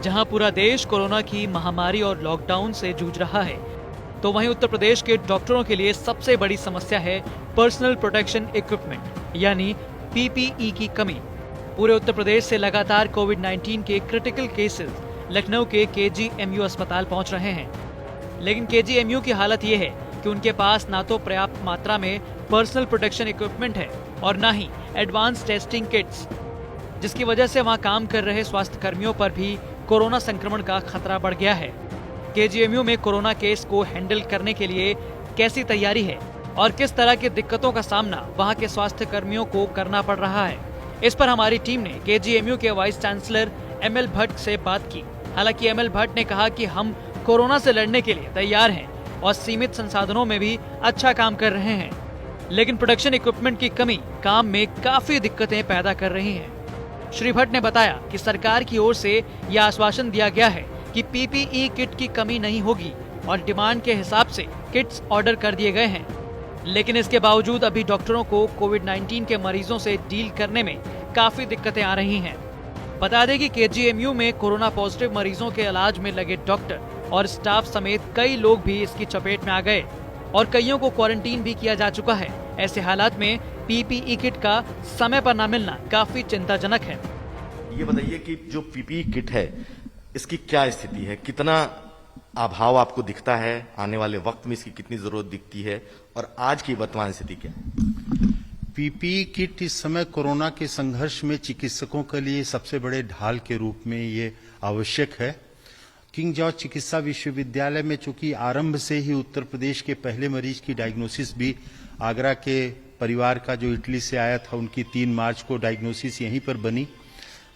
जहां पूरा देश कोरोना की महामारी और लॉकडाउन से जूझ रहा है, तो वहीं उत्तर प्रदेश के डॉक्टरों के लिए सबसे बड़ी समस्या है पर्सनल प्रोटेक्शन इक्विपमेंट यानी पीपीई की कमी। पूरे उत्तर प्रदेश से लगातार कोविड-19 के क्रिटिकल केसेस लखनऊ के केजीएमयू अस्पताल पहुंच रहे हैं, लेकिन केजीएमयू की हालत ये है कि उनके पास ना तो पर्याप्त मात्रा में पर्सनल प्रोटेक्शन इक्विपमेंट है और ना ही एडवांस टेस्टिंग किट्स, जिसकी वजह से वहां काम कर रहे स्वास्थ्य कर्मियों पर भी कोरोना संक्रमण का खतरा बढ़ गया है। केजीएमयू में कोरोना केस को हैंडल करने के लिए कैसी तैयारी है और किस तरह की दिक्कतों का सामना वहां के स्वास्थ्य कर्मियों को करना पड़ रहा है, इस पर हमारी टीम ने केजीएमयू के वाइस चांसलर एमएल भट्ट से बात की। हालांकि एमएल भट्ट ने कहा कि हम कोरोना से लड़ने के लिए तैयार हैं और सीमित संसाधनों में भी अच्छा काम कर रहे हैं, लेकिन प्रोडक्शन इक्विपमेंट की कमी काम में काफी दिक्कतें पैदा कर रही है। श्री भट्ट ने बताया कि सरकार की ओर से यह आश्वासन दिया गया है कि पीपीई किट की कमी नहीं होगी और डिमांड के हिसाब से किट्स ऑर्डर कर दिए गए हैं, लेकिन इसके बावजूद अभी डॉक्टरों को कोविड-19 के मरीजों से डील करने में काफी दिक्कतें आ रही हैं। बता दें कि केजीएमयू में कोरोना पॉजिटिव मरीजों के इलाज में लगे डॉक्टर और स्टाफ समेत कई लोग भी इसकी चपेट में आ गए और कईयों को क्वारंटीन भी किया जा चुका है। ऐसे हालात में पीपीई किट का समय पर न मिलना काफी चिंताजनक है। ये बताइए कि जो पीपीई किट है इसकी क्या स्थिति है, कितना अभाव आपको दिखता है, आने वाले वक्त में इसकी कितनी जरूरत दिखती है और आज की वर्तमान स्थिति क्या है? पीपीई किट इस समय कोरोना के संघर्ष में चिकित्सकों के लिए सबसे बड़े ढाल के रूप में ये आवश्यक है। किंग जॉर्ज चिकित्सा विश्वविद्यालय में चूंकि आरंभ से ही उत्तर प्रदेश के पहले मरीज की डायग्नोसिस भी आगरा के परिवार का जो इटली से आया था, उनकी 3 मार्च को डायग्नोसिस यहीं पर बनी।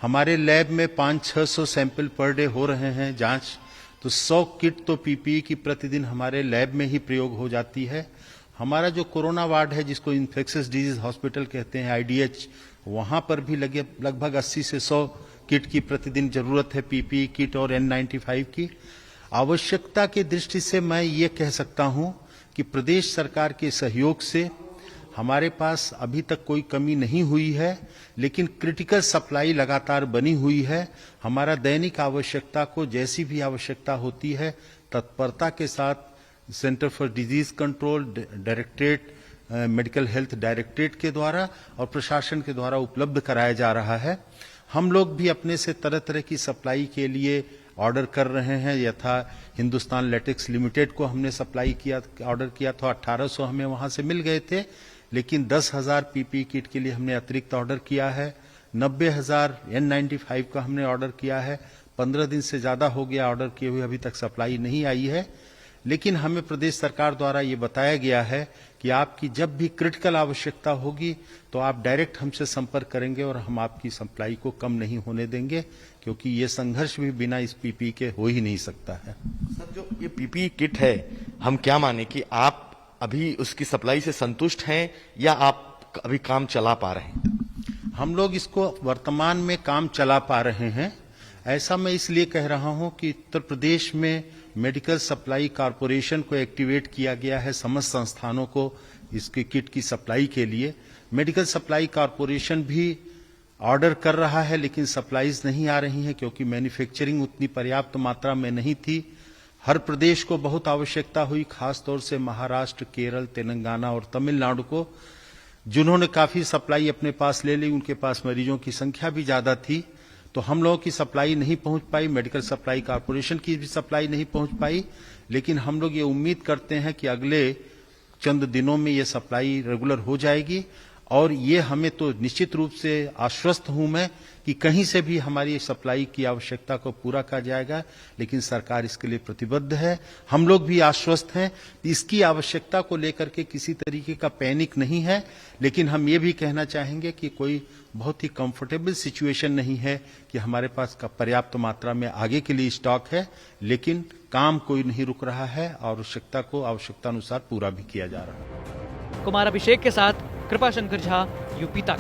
हमारे लैब में 500-600 सैंपल पर डे हो रहे हैं जांच, तो 100 किट तो पीपीई की प्रतिदिन हमारे लैब में ही प्रयोग हो जाती है। हमारा जो कोरोना वार्ड है, जिसको इन्फेक्शियस डिजीज हॉस्पिटल कहते हैं, आईडीएच, वहां पर भी लगभग 80 से 100 किट की प्रतिदिन जरूरत है, पीपीई किट और N95 की। आवश्यकता की दृष्टि से मैं ये कह सकता हूं कि प्रदेश सरकार के सहयोग से हमारे पास अभी तक कोई कमी नहीं हुई है, लेकिन क्रिटिकल सप्लाई लगातार बनी हुई है। हमारा दैनिक आवश्यकता को जैसी भी आवश्यकता होती है, तत्परता के साथ centre for disease control directorate, medical health directorate के द्वारा और प्रशासन के द्वारा उपलब्ध कराया जा रहा है। हम लोग भी अपने से तरह तरह की सप्लाई के लिए ऑर्डर कर रहे हैं। यथा हिंदुस्तान लेटेक्स लिमिटेड को हमने सप्लाई किया, ऑर्डर किया था, 1800 हमें वहां से मिल गए थे, लेकिन 10,000 पीपीई किट के लिए हमने अतिरिक्त ऑर्डर किया है। 90,000 N95 का हमने ऑर्डर किया है। 15 दिन से ज्यादा हो गया ऑर्डर किए हुए, अभी तक सप्लाई नहीं आई है। लेकिन हमें प्रदेश सरकार द्वारा ये बताया गया है कि आपकी जब भी क्रिटिकल आवश्यकता होगी तो आप डायरेक्ट हमसे संपर्क करेंगे और हम आपकी सप्लाई को कम नहीं होने देंगे, क्योंकि ये संघर्ष भी बिना इस पीपीई के हो ही नहीं सकता है। सर, जो ये पीपीई किट है, हम क्या माने कि आप अभी उसकी सप्लाई से संतुष्ट हैं या आप अभी काम चला पा रहे हैं? हम लोग इसको वर्तमान में काम चला पा रहे हैं। ऐसा मैं इसलिए कह रहा हूं कि उत्तर प्रदेश में मेडिकल सप्लाई कॉरपोरेशन को एक्टिवेट किया गया है, समस्त संस्थानों को इसके किट की सप्लाई के लिए। मेडिकल सप्लाई कॉरपोरेशन भी ऑर्डर कर रहा है, लेकिन सप्लाईज नहीं आ रही हैं क्योंकि मैन्युफैक्चरिंग उतनी पर्याप्त मात्रा में नहीं थी। हर प्रदेश को बहुत आवश्यकता हुई, खासतौर से महाराष्ट्र, केरल, तेलंगाना और तमिलनाडु को, जिन्होंने काफी सप्लाई अपने पास ले ली। उनके पास मरीजों की संख्या भी ज्यादा थी, तो हम लोगों की सप्लाई नहीं पहुंच पाई, मेडिकल सप्लाई कॉरपोरेशन की भी सप्लाई नहीं पहुंच पाई। लेकिन हम लोग ये उम्मीद करते हैं कि अगले चंद दिनों में ये सप्लाई रेगुलर हो जाएगी और ये हमें तो निश्चित रूप से आश्वस्त हूं मैं कि कहीं से भी हमारी सप्लाई की आवश्यकता को पूरा किया जाएगा, लेकिन सरकार इसके लिए प्रतिबद्ध है। हम लोग भी आश्वस्त हैं, इसकी आवश्यकता को लेकर के किसी तरीके का पैनिक नहीं है, लेकिन हम ये भी कहना चाहेंगे कि कोई बहुत ही कंफर्टेबल सिचुएशन नहीं है कि हमारे पास का पर्याप्त मात्रा में आगे के लिए स्टॉक है, लेकिन काम कोई नहीं रुक रहा है और आवश्यकता को आवश्यकता अनुसार पूरा भी किया जा रहा है। कुमार अभिषेक के साथ कृपा शंकर झा, यूपी तक।